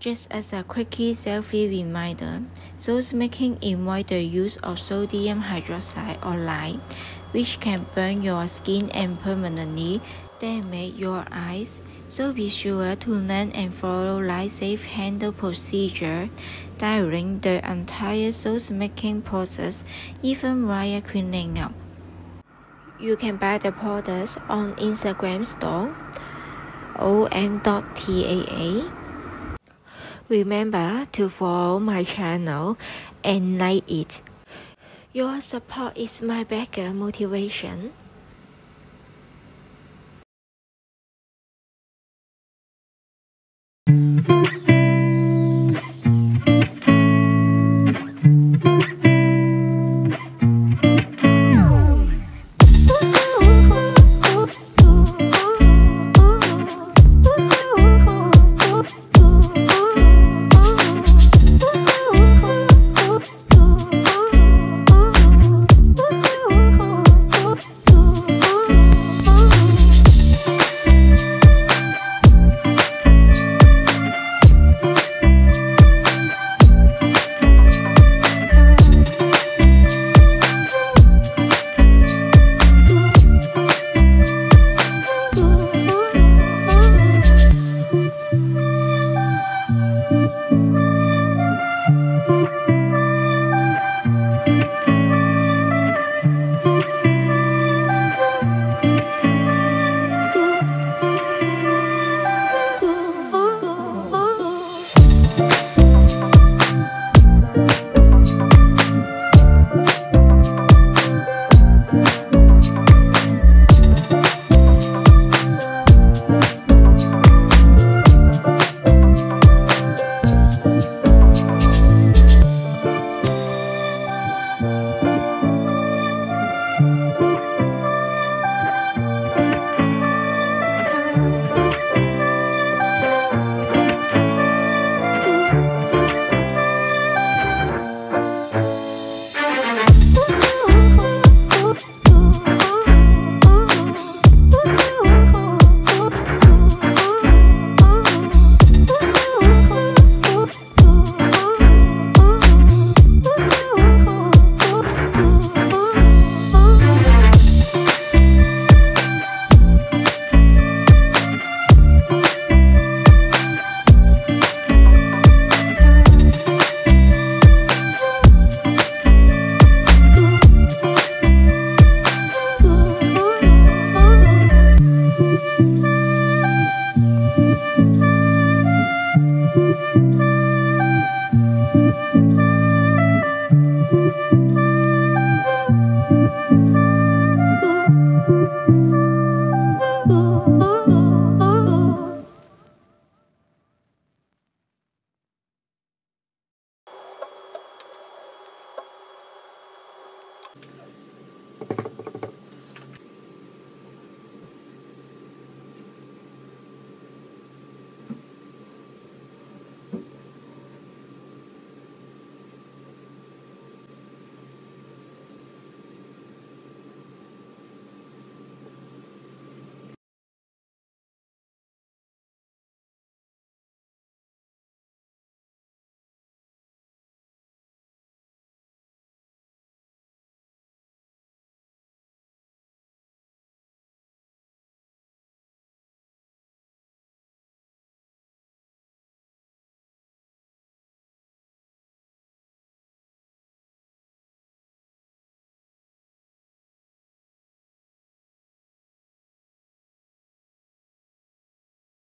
Just as a quickie selfie reminder, sauce making involves the use of sodium hydroxide or lye, which can burn your skin and permanently damage your eyes. So be sure to learn and follow life-safe handle procedure during the entire sauce making process, even while cleaning up. You can buy the products on Instagram store on.taa. Remember to follow my channel and like it. Your support is my bigger motivation.